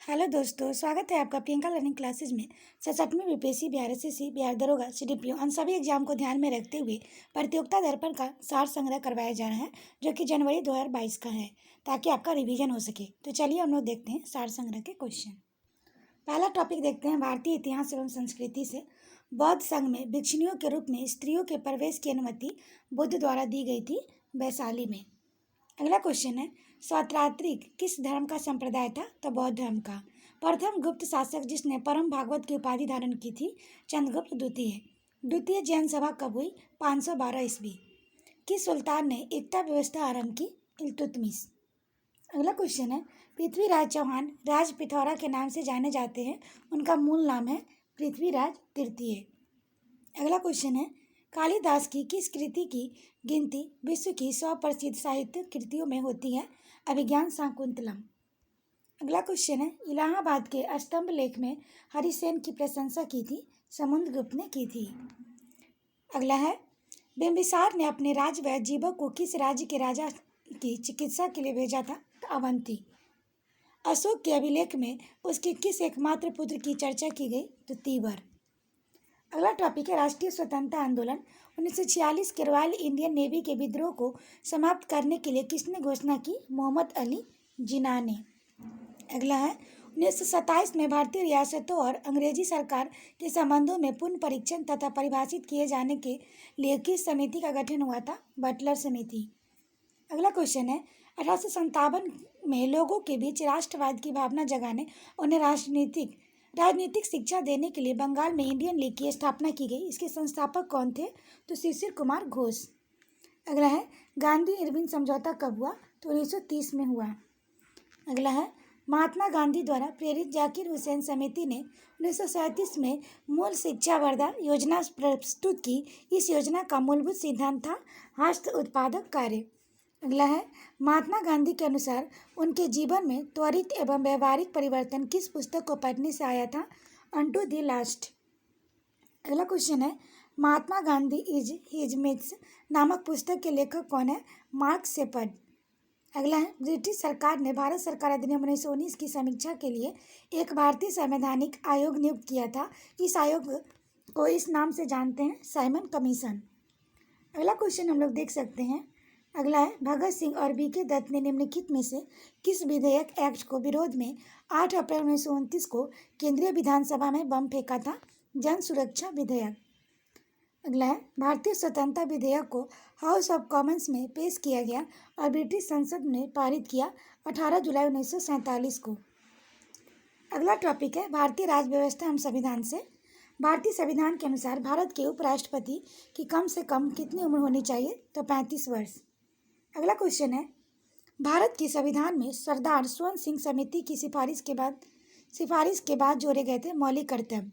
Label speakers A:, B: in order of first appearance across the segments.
A: Hello दोस्तों, स्वागत है आपका प्रियंका लर्निंग क्लासेज में। 67वीं बीपीएससी बिहार एसएससी बिहार दरोगा सीडीपीओ उन सभी एग्जाम को ध्यान में रखते हुए प्रतियोगिता दर्पण का सार संग्रह करवाया जा रहा है, जो कि जनवरी 2022 का है, ताकि आपका रिवीजन हो सके। तो चलिए हम लोग देखते हैं सार संग्रह के क्वेश्चन। पहला टॉपिक देखते हैं भारतीय इतिहास एवं संस्कृति से। बौद्ध संघ में भिक्षुणियों के रूप में स्त्रियों के प्रवेश की अनुमति बुद्ध द्वारा दी गई थी, वैशाली में। अगला क्वेश्चन है, स्वत्रात्रिक किस धर्म का संप्रदाय था? तो बौद्ध धर्म का। प्रथम गुप्त शासक जिसने परम भागवत की उपाधि धारण की थी, चंद्रगुप्त द्वितीय। द्वितीय जैन सभा कब हुई? 512 ईस्वी। किस सुल्तान ने एकता व्यवस्था आरंभ की? इल्तुतमिश। अगला क्वेश्चन है, पृथ्वीराज चौहान राज पिथौरा के नाम से जाने जाते हैं, उनका मूल नाम है पृथ्वीराज तृतीय। अगला क्वेश्चन है, कालिदास की किस कृति की गिनती विश्व की 100 प्रसिद्ध साहित्य कृतियों में होती है? अभिज्ञान शाकुंतलम। अगला क्वेश्चन है, इलाहाबाद के स्तंभ लेख में हरिसेन की प्रशंसा की थी, समुद्रगुप्त ने की थी। अगला है, बिंबिसार ने अपने राजवैद्य जीवक को किस राज्य के राजा की चिकित्सा के लिए भेजा था? तो अवंती। अशोक के अभिलेख में उसके किस एकमात्र पुत्र की चर्चा की गई? तो तीवर। अगला टॉपिक है, राष्ट्रीय स्वतंत्रता आंदोलन 1946 के रॉयल इंडियन नेवी के विद्रोह को समाप्त करने के लिए किसने घोषणा की? मोहम्मद अली जिन्ना ने। अगला है, 1927 में भारतीय रियासतों और अंग्रेजी सरकार के संबंधों में पुनः परीक्षण तथा परिभाषित किए जाने के लिए किस समिति का गठन हुआ था? बटलर समिति। अगला क्वेश्चन है, 1857 में लोगों के बीच राष्ट्रवाद की भावना जगाने उन्हें राजनीतिक शिक्षा देने के लिए बंगाल में इंडियन लीग की स्थापना की गई। इसके संस्थापक कौन थे? तो शिशिर कुमार घोष। अगला है, गांधी इरविन समझौता कब हुआ? तो 1930 में हुआ। अगला है, महात्मा गांधी द्वारा प्रेरित जाकिर हुसैन समिति ने 1937 में मूल शिक्षा वर्धा योजना प्रस्तुत की। इस योजना का मूलभूत सिद्धांत था हस्त उत्पादक कार्य। अगला है, महात्मा गांधी के अनुसार उनके जीवन में त्वरित एवं व्यवहारिक परिवर्तन किस पुस्तक को पढ़ने से आया था? Unto the last. अगला क्वेश्चन है, Mahatma Gandhi is his myths नामक पुस्तक के लेखक कौन है? Mark Shepard. अगला है, ब्रिटिश सरकार ने भारत सरकार अधिनियम 1919 की समीक्षा के लिए एक भारतीय संवैधानिक आयोग नियुक्त किया था। इस आयोग को इस नाम से जानते हैं, साइमन कमीशन। अगला क्वेश्चन हम लोग देख सकते हैं। अगला है, भगत सिंह और बीके दत्त ने निम्नलिखित में से किस विधेयक एक्ट को विरोध में 8 अप्रैल 1929 को केंद्रीय विधानसभा में बम फेंका था? जन सुरक्षा विधेयक। अगला है, भारतीय स्वतंत्रता विधेयक को हाउस ऑफ कॉमन्स में पेश किया गया और ब्रिटिश संसद ने पारित किया 18 जुलाई 1947 को। अगला टॉपिक है, भारतीय राज्य व्यवस्था एवं संविधान से। भारतीय संविधान के अनुसार भारत के उपराष्ट्रपति की कम से कम कितनी उम्र होनी चाहिए? तो 35 वर्ष। अगला क्वेश्चन है, भारत के संविधान में सरदार स्वर्ण सिंह समिति की सिफारिश के बाद जोड़े गए थे मौलिक कर्तव्य।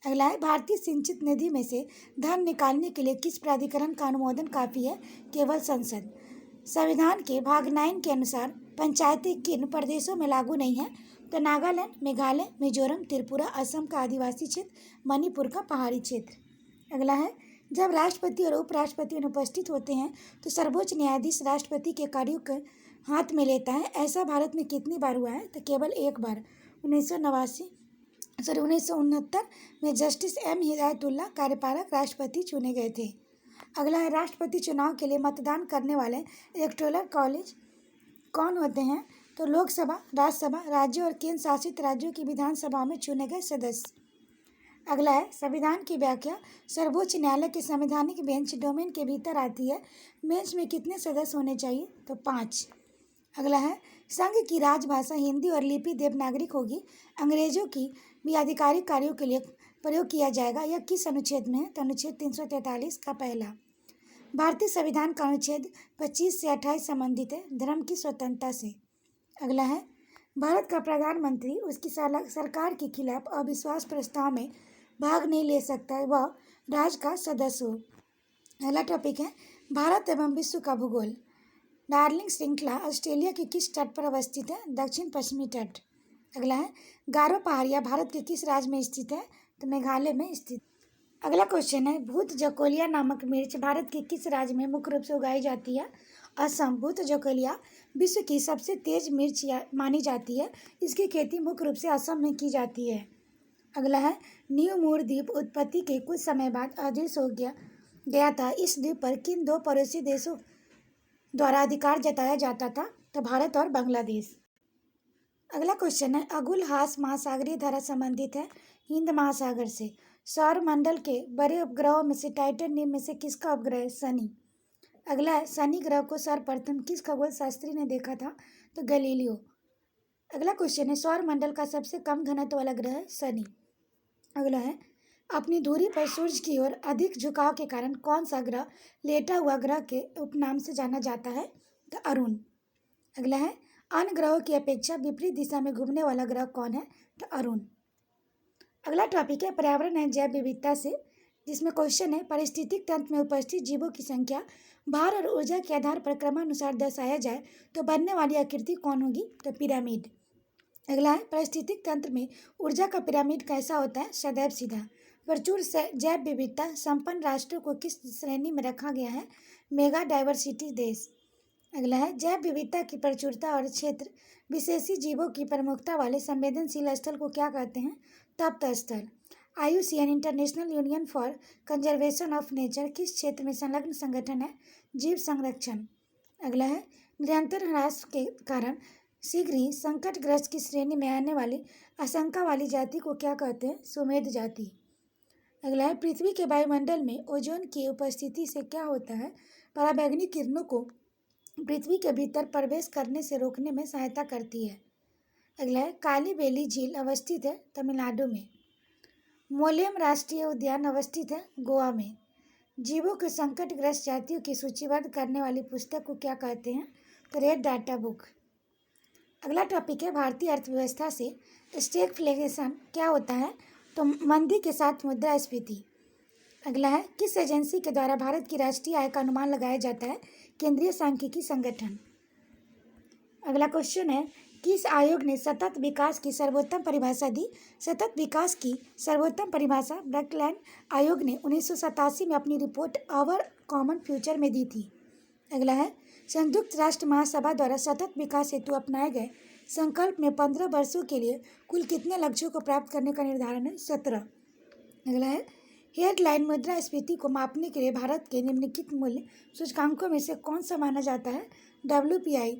A: अगला है, भारतीय सिंचित निधि में से धन निकालने के लिए किस प्राधिकरण का अनुमोदन काफी है? केवल संसद। संविधान के भाग 9 के अनुसार पंचायतें किन प्रदेशों में लागू नहीं है? तो नागालैंड, मेघालय, मिजोरम, त्रिपुरा, असम का आदिवासी क्षेत्र, मणिपुर का पहाड़ी क्षेत्र। अगला है, जब राष्ट्रपति और उपराष्ट्रपति अनुपस्थित होते हैं तो सर्वोच्च न्यायाधीश राष्ट्रपति के कार्यों को हाथ में लेता है। ऐसा भारत में कितनी बार हुआ है? तो केवल एक बार, 1969 में जस्टिस एम हिदायतुल्लाह कार्यपालक राष्ट्रपति चुने गए थे। अगला है, राष्ट्रपति चुनाव के लिए मतदान करने वाले इलेक्टोरल कॉलेज कौन होते हैं? तो लोकसभा, राज्यसभा, राज्यों और केंद्र शासित राज्यों की विधानसभा में चुने गए सदस्य। अगला है, संविधान की व्याख्या सर्वोच्च न्यायालय के संवैधानिक बेंच डोमेन के भीतर आती है। बेंच में कितने सदस्य होने चाहिए? तो 5। अगला है, संघ की राजभाषा हिंदी और लिपि देवनागरिक होगी। अंग्रेजों की भी आधिकारिक कार्यों के लिए प्रयोग किया जाएगा। यह किस अनुच्छेद में है? तो अनुच्छेद 343 का पहला। भारतीय संविधान का अनुच्छेद 25 से 28 संबंधित है धर्म की स्वतंत्रता से। अगला है, भारत का प्रधानमंत्री उसकी सरकार के खिलाफ अविश्वास प्रस्ताव में भाग नहीं ले सकता है, वह राज्य का सदस्य हो। अगला टॉपिक है, भारत एवं विश्व का भूगोल। डार्लिंग श्रृंखला ऑस्ट्रेलिया के किस तट पर अवस्थित है? दक्षिण पश्चिमी तट। अगला है, गारो पहाड़ियाँ भारत के किस राज्य में स्थित है? तो मेघालय में स्थित। अगला क्वेश्चन है, भूत जकोलिया नामक मिर्च भारत के किस राज्य में मुख्य रूप से उगाई जाती है? असम भूतजोकोलिया विश्व की सबसे तेज मिर्च मानी जाती है। इसकी खेती मुख्य रूप से असम में की जाती है। अगला है, न्यू मूर द्वीप उत्पत्ति के कुछ समय बाद अदृश्य हो गया था। इस द्वीप पर किन दो पड़ोसी देशों द्वारा अधिकार जताया जाता था? तो भारत और बांग्लादेश। अगला क्वेश्चन है, अगुल हास महासागरीय धारा संबंधित है हिंद महासागर से। सौर मंडल के बड़े उपग्रहों में से टाइटन निम्न में से किसका उपग्रह है? शनि। अगला है, शनि ग्रह को सर्वप्रथम किस खगोल शास्त्री ने देखा था? तो गैलीलियो। अगला क्वेश्चन है, सौर मंडल का सबसे कम घनत्व वाला ग्रह है शनि। अगला है, अपनी दूरी पर सूर्य की ओर अधिक झुकाव के कारण कौन सा ग्रह लेटा हुआ ग्रह के उपनाम से जाना जाता है? तो अरुण। अगला है, अन्य ग्रहों की अपेक्षा विपरीत दिशा में घूमने वाला ग्रह कौन है? तो अरुण। अगला टॉपिक है पर्यावरण एवं जैव विविधता से, जिसमें क्वेश्चन है, पारिस्थितिक तंत्र में उपस्थित जीवों की संख्या भार और ऊर्जा के आधार पर क्रमानुसार दर्शाया जाए तो बनने वाली आकृति कौन होगी? तो पिरामिड। अगला है, पारिस्थितिक तंत्र में ऊर्जा का पिरामिड कैसा होता है? सदैव सीधा। प्रचुर जैव विविधता संपन्न राष्ट्रों को किस श्रेणी में रखा गया है? मेगा डाइवर्सिटी देश। अगला है, जैव विविधता की प्रचुरता और क्षेत्र विशेषी जीवों की प्रमुखता वाले संवेदनशील स्थल को क्या कहते हैं? तप्त स्थल। IUCN international union for conservation of nature किस क्षेत्र में संलग्न संगठन है? जीव संरक्षण। अगला है, निरंतर ह्रास के कारण शीघ्र ही संकटग्रस्त की श्रेणी में आने वाली आशंका वाली जाति को क्या कहते हैं? सुमेध जाति। अगला है, पृथ्वी के वायुमंडल में ओजोन की उपस्थिति से क्या होता है? पराबैंगनी किरणों को पृथ्वी के भीतर प्रवेश करने से रोकने में सहायता करती है। अगला है, काली बेली झील अवस्थित है तमिलनाडु में। मोलेम राष्ट्रीय उद्यान अवस्थित है गोवा में। जीवों के संकटग्रस्त जातियों की सूचीबद्ध करने वाली पुस्तक को क्या कहते हैं? तो रेड डाटा बुक। अगला टॉपिक है भारतीय अर्थव्यवस्था से, स्टैगफ्लेशन क्या होता है? तो मंदी के साथ मुद्रास्फीति। अगला है, किस एजेंसी के द्वारा भारत की राष्ट्रीय आय का अनुमान लगाया जाता है? केंद्रीय सांख्यिकी संगठन। अगला क्वेश्चन है, किस आयोग ने सतत विकास की सर्वोत्तम परिभाषा दी? सतत विकास की सर्वोत्तम परिभाषा ब्रकलैंड आयोग ने 1987 में अपनी रिपोर्ट आवर कॉमन फ्यूचर में दी थी। अगला है, संयुक्त राष्ट्र महासभा द्वारा सतत विकास हेतु अपनाए गए संकल्प में 15 वर्षों के लिए कुल कितने लक्ष्यों को प्राप्त करने का निर्धारण है? 17। अगला है, हेडलाइन मुद्रास्फीति को मापने के लिए भारत के निम्नलिखित मूल्य सूचकांकों में से कौन सा माना जाता है? WPI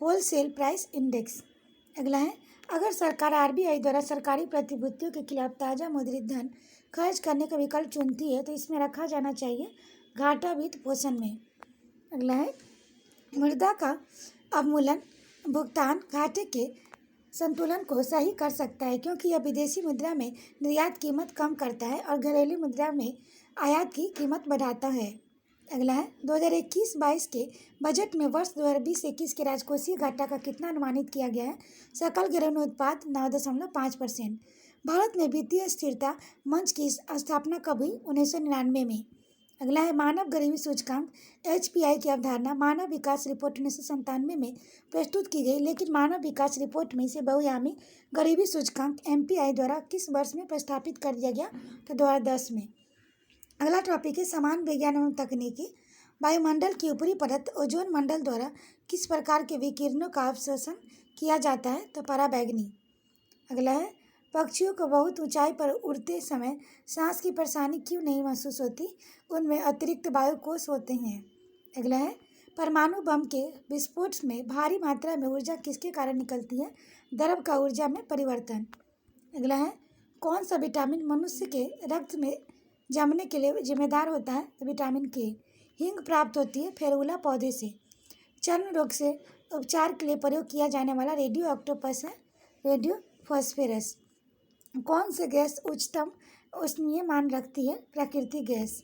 A: wholesale price index. अगला है, अगर सरकार RBI द्वारा सरकारी प्रतिभूतियों के खिलाफ ताज़ा मुद्रित धन खर्च करने का विकल्प चुनती है तो इसमें रखा जाना चाहिए घाटा वित्त पोषण में। अगला है, मुद्रा का अवमूल्यन भुगतान घाटे के संतुलन को सही कर सकता है क्योंकि यह विदेशी मुद्रा में निर्यात कीमत कम करता है और घरेलू मुद्रा में आयात की कीमत बढ़ाता है। अगला है, 2021-22 के बजट में वर्ष 2020-21 के राजकोषीय घाटा का कितना अनुमानित किया गया है? सकल घरेलू उत्पाद 9.5%। भारत में वित्तीय स्थिरता मंच की स्थापना कब हुई? 1999 में। अगला है, मानव गरीबी सूचकांक HPI की अवधारणा मानव विकास रिपोर्ट 1997 में प्रस्तुत की गई, लेकिन मानव विकास रिपोर्ट में इसे बहुआयामी गरीबी सूचकांक MPI द्वारा किस वर्ष में प्रस्तावित कर दिया गया? तो 2010 में। अगला टॉपिक है समान विज्ञान एवं तकनीकी। वायुमंडल की ऊपरी परत ओजोन मंडल द्वारा किस प्रकार के विकिरणों का अवशोषण किया जाता है? तो पराबैंगनी। अगला है, पक्षियों को बहुत ऊंचाई पर उड़ते समय सांस की परेशानी क्यों नहीं महसूस होती? उनमें अतिरिक्त वायु कोश होते हैं। अगला है, परमाणु बम के विस्फोट में भारी मात्रा में ऊर्जा किसके कारण निकलती है? द्रव का ऊर्जा में परिवर्तन। अगला है, कौन सा विटामिन मनुष्य के रक्त में जमने के लिए जिम्मेदार होता है? तो विटामिन K। हींग प्राप्त होती है फेरुला पौधे से। चर्म रोग से उपचार के लिए प्रयोग किया जाने वाला रेडियो ऑक्टोपस है रेडियो फॉस्फेरस। कौन सी गैस उच्चतम उष्मीय मान रखती है? प्राकृतिक गैस।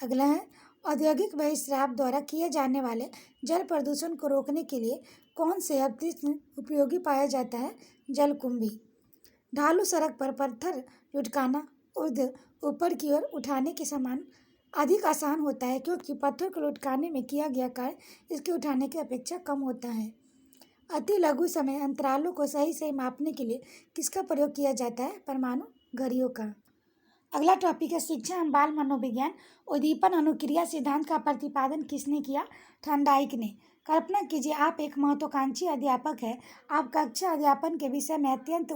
A: अगला है, औद्योगिक बहिस्राव द्वारा किए जाने वाले जल प्रदूषण को रोकने के लिए कौन से अपशिष्ट उपयोगी पाया जाता है? जलकुंभी। ढालू सड़क पर पत्थर लुढ़काना ऊपर की ओर उठाने के समान अधिक आसान होता है क्योंकि पत्थर को लुढ़काने में किया गया कार्य इसके उठाने की अपेक्षा कम होता है। अति लघु समय अंतरालों को सही सही मापने के लिए किसका प्रयोग किया जाता है? परमाणु घड़ियों का। अगला टॉपिक है शिक्षा एवं बाल मनोविज्ञान। उद्दीपन अनुक्रिया सिद्धांत का प्रतिपादन किसने किया? थॉर्नडाइक ने। कल्पना कीजिए आप एक महत्वाकांक्षी अध्यापक हैं। आप कक्षा अध्यापन के विषय में अत्यंत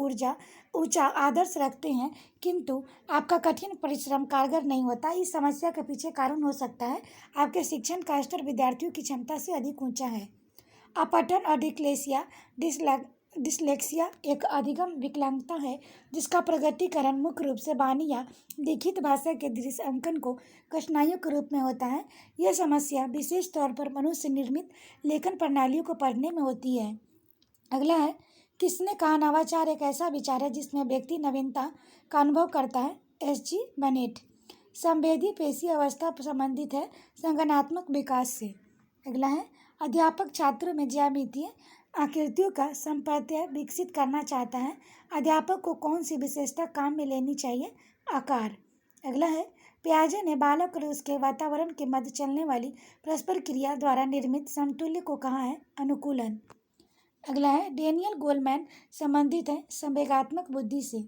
A: ऊंचा आदर्श रखते हैं, किंतु आपका कठिन परिश्रम कारगर नहीं होता। इस समस्या के पीछे कारण हो सकता है आपके शिक्षण का स्तर विद्यार्थियों की क्षमता से अधिक ऊंचा है। अपठन और डिसलेक्सिया एक अधिगम विकलांगता है जिसका प्रकटीकरण मुख्य रूप से वाणी या लिखित भाषा के दृश्य अंकन को कठिनाइयों के रूप में होता है। यह समस्या विशेष तौर पर मनुष्य निर्मित लेखन प्रणालियों को पढ़ने में होती है। अगला है, किसने कहा नवाचार एक ऐसा विचार है जिसमें व्यक्ति नवीनता का अनुभव करता है? एस.जी. बनेट। संवेदी पेशी अवस्था संबंधित है संगठनात्मक विकास से। अगला है, अध्यापक छात्रों में ज्यामितीय आकृतियों का संप्रत्यय विकसित करना चाहता है। अध्यापक को कौन सी विशेषता काम में लेनी चाहिए? आकार। अगला है, पियाजे ने बालक और उसके वातावरण के मध्य चलने वाली परस्पर क्रिया द्वारा निर्मित समतुल्य को कहा है? अनुकूलन। अगला है, डेनियल गोलमैन संबंधित है संवेगात्मक बुद्धि से।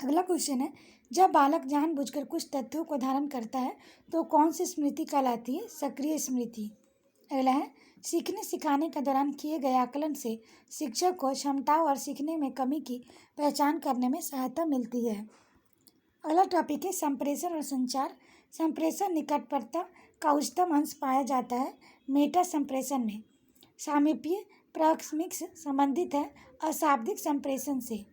A: अगला क्वेश्चन है, जब बालक जानबूझकर कुछ तथ्यों को धारण करता है तो कौन सी स्मृति कहलाती है? सक्रिय स्मृति। अगला है, सीखने सिखाने के दौरान किए गए आकलन से शिक्षक को क्षमताओं और सीखने में कमी की पहचान करने में सहायता मिलती है। अगला टॉपिक है संप्रेषण और संचार। संप्रेषण निकटता का उच्चतम अंश पाया जाता है मेटा संप्रेषण में। सामीप्य प्रॉक्सिमिक्स संबंधित है अशाब्दिक संप्रेषण से।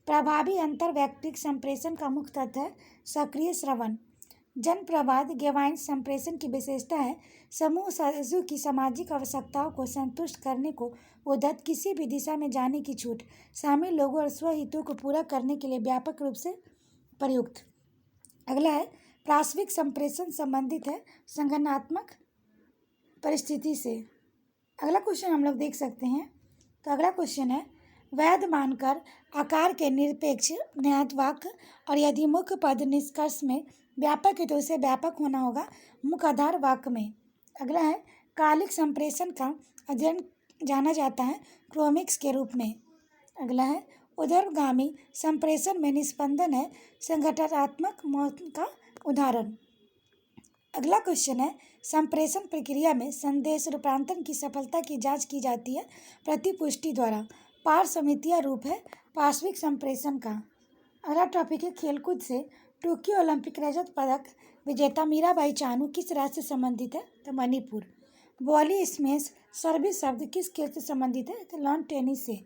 A: प्रभावी अंतर्वैयक्तिक संप्रेषण का मुख्य तत्व है सक्रिय श्रवण। जनप्रवाद गेवाइन संप्रेषण की विशेषता है समूह सदस्यों की सामाजिक आवश्यकताओं को संतुष्ट करने को उद्धत किसी भी दिशा में जाने की छूट, शामिल लोगों और स्वहितों को पूरा करने के लिए व्यापक रूप से प्रयुक्त। अगला है, पार्श्विक संप्रेषण संबंधित है संगठनात्मक परिस्थिति से। अगला क्वेश्चन हम लोग देख सकते हैं। तो अगला क्वेश्चन है, वैध मानकर आकार के निरपेक्ष न्यायवाक और यदि मुख्य पद निष्कर्ष में व्यापक है तो उसे व्यापक होना होगा मुख्य आधार वाक्य में। अगला है, कालिक संप्रेषण का अध्ययन जाना जाता है क्रोमिक्स के रूप में। अगला है, उर्ध्वगामी संप्रेषण में निस्पंदन है संगठनात्मक मौत का उदाहरण। अगला क्वेश्चन है, संप्रेषण प्रक्रिया में संदेश रूपांतरण की सफलता की जांच की जाती है प्रतिपुष्टि द्वारा। पारसमितीय रूप है पार्श्विक संप्रेषण का। अगला टॉपिक है खेलकूद से। टोक्यो ओलंपिक रजत पदक विजेता मीराबाई चानू किस राज्य से संबंधित है? तो मणिपुर। वॉली स्मैश सर्विस शब्द किस खेल से संबंधित है? तो लॉन टेनिस से।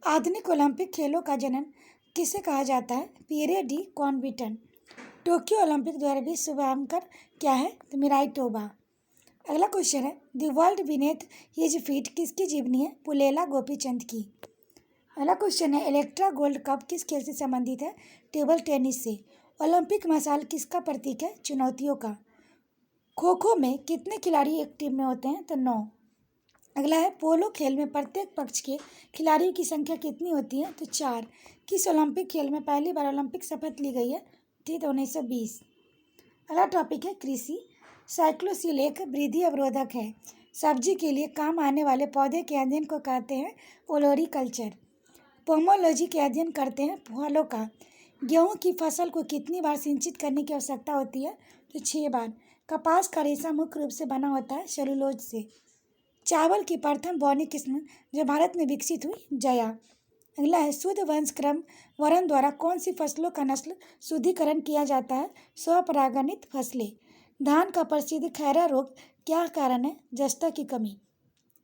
A: आधुनिक ओलंपिक खेलों का जनक किसे कहा जाता है? Pierre de Coubertin. Tokyo Olympic 2020 शुभारंभकर क्या है? तो मिराई टोबा। अगला क्वेश्चन है, the world beneath his feet किसकी जीवनी है? पुलेला गोपीचंद की। अगला क्वेश्चन है, इलेक्ट्रा गोल्ड कप किस खेल से संबंधित है? टेबल टेनिस से। ओलंपिक मशाल किसका प्रतीक है? चुनौतियों का। खो खो में कितने खिलाड़ी एक टीम में होते हैं? तो 9। अगला है, पोलो खेल में प्रत्येक पक्ष के खिलाड़ियों की संख्या कितनी होती है? तो 4। किस ओलंपिक खेल में पहली बार ओलंपिक शपथ ली गई है? तो 1920। अगला टॉपिक है कृषि। साइक्लोसिल एक वृद्धि अवरोधक है। सब्जी के लिए काम आने वाले पौधे के अध्ययन को कहते हैं ओलोरीकल्चर। पोमोलॉजी के अध्ययन करते हैं फलों का। गेहूं की फसल को कितनी बार सिंचित करने की आवश्यकता होती है? तो 6 बार। कपास का रेशा मुख्य रूप से बना होता है सेलुलोज से। चावल की प्रथम बौनी किस्म जो भारत में विकसित हुई? जया। अगला है, शुद्ध वंशक्रम वर्ण द्वारा कौन सी फसलों का नस्ल शुद्धिकरण किया जाता है? स्वपरागणित फसलें। धान का प्रसिद्ध खैरा रोग क्या कारण है? जस्ता की कमी।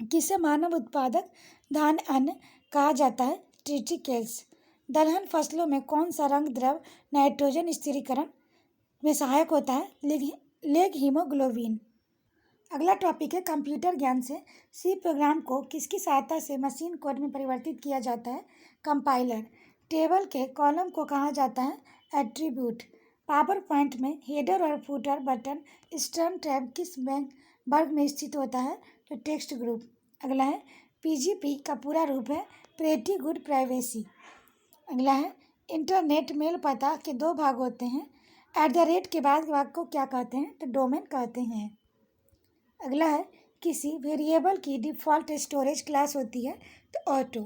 A: किसे मानव उत्पादक धान अन्न कहा जाता है? ट्रिटिकेल्स। दलहन फसलों में कौन सा रंग द्रव नाइट्रोजन स्थिरीकरण में सहायक होता है? Leg haemoglobin. अगला टॉपिक है कंप्यूटर ज्ञान से। सी प्रोग्राम को किसकी सहायता से मशीन कोड में परिवर्तित किया जाता है? कंपाइलर। टेबल के कॉलम को कहा जाता है एट्रीब्यूट। पावर पॉइंट में हेडर और फुटर बटन स्टर्न टैब किस वर्ग में स्थित होता है? तो टेक्स्ट ग्रुप। अगला है, पीजीपी का पूरा रूप है प्रेटी गुड प्राइवेसी। अगला है, इंटरनेट मेल पता के 2 भाग होते हैं। @ के बाद भाग को क्या कहते हैं? तो डोमेन कहते हैं। अगला है, किसी वेरिएबल की डिफ़ॉल्ट स्टोरेज क्लास होती है तो ऑटो।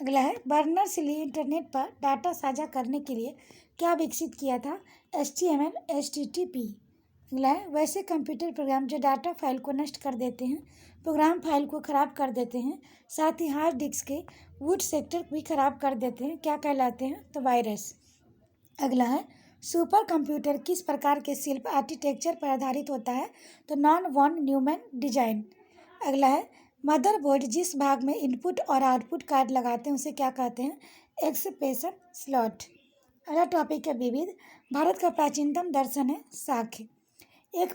A: अगला है, बर्नर्स लिए इंटरनेट पर डाटा साझा करने के लिए क्या विकसित किया था? HTML HTTP। अगला है वैसे कंप्यूटर प्रोग्राम जो डाटा फाइल को नष्ट कर देते हैं, प्रोग्राम फाइल को ख़राब कर देते हैं, साथ ही हार्ड डिस्क के बूट सेक्टर भी ख़राब कर देते हैं, क्या कहलाते हैं? तो वायरस। अगला है सुपर कंप्यूटर किस प्रकार के शिल्प आर्किटेक्चर पर आधारित होता है? तो नॉन वॉन न्यूमैन डिजाइन। अगला है मदरबोर्ड जिस भाग में इनपुट और आउटपुट कार्ड लगाते हैं उसे क्या कहते हैं? Expression slot. अगला टॉपिक है विविध। भारत का प्राचीनतम दर्शन है साक्य। एक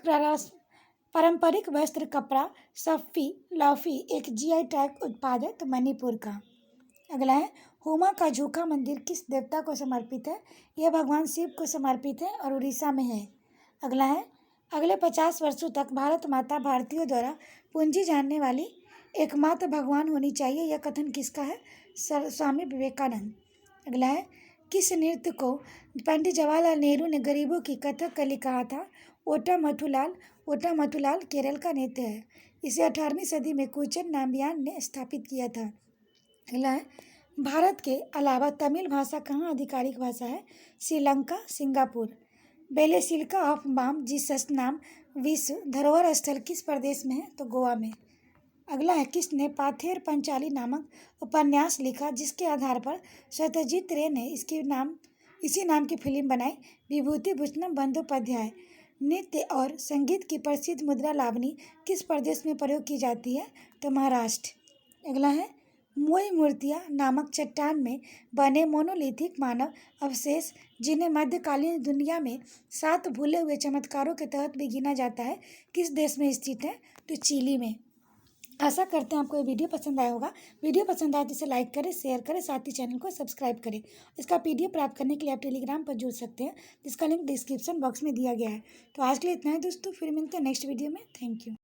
A: पारंपरिक वस्त्र कपड़ा सफ़ी लॉफी एक जीआई टैग उत्पाद है, तो मणिपुर का। अगला है हुमा का झूखा मंदिर किस देवता को समर्पित है? यह भगवान शिव को समर्पित है और उड़ीसा में है। अगला है अगले 50 वर्षों तक भारत माता भारतीयों द्वारा पूंजी जानने वाली एकमात्र भगवान होनी चाहिए, यह कथन किसका है? स्वामी विवेकानंद। अगला है किस नृत्य को पंडित जवाहरलाल नेहरू ने गरीबों की कथकली कहा था? ओटा मथुलाल। ओटा मथुलाल केरल का नृत्य है। इसे 18वीं सदी में कोचन नाम्बियान ने स्थापित किया था। अगला है भारत के अलावा तमिल भाषा कहाँ आधिकारिक भाषा है? श्रीलंका सिंगापुर। बेलेसिलिका ऑफ माम जीसस नाम विश्व धरोहर स्थल किस प्रदेश में है? तो गोवा में। अगला है किसने पाथेर पंचाली नामक उपन्यास लिखा जिसके आधार पर सत्यजीत रे ने इसी नाम की फिल्म बनाई? विभूति भूषणम बंदोपाध्याय। नृत्य और संगीत की प्रसिद्ध मुद्रा लावनी किस प्रदेश में प्रयोग की जाती है? तो महाराष्ट्र। अगला है मोई मूर्तियाँ नामक चट्टान में बने मोनोलिथिक मानव अवशेष जिन्हें मध्यकालीन दुनिया में 7 भूले हुए चमत्कारों के तहत भी गिना जाता है, किस देश में स्थित है? तो चिली में। आशा करते हैं आपको ये वीडियो पसंद आया होगा। वीडियो पसंद आए तो इसे लाइक करें, शेयर करें, साथ ही चैनल को सब्सक्राइब करें। इसका पीडीएफ प्राप्त करने के लिए आप टेलीग्राम पर जुड़ सकते हैं, जिसका लिंक डिस्क्रिप्शन बॉक्स में दिया गया है। तो आज के लिए इतना ही दोस्तों, फिर मिलते हैं नेक्स्ट वीडियो में। Thank you.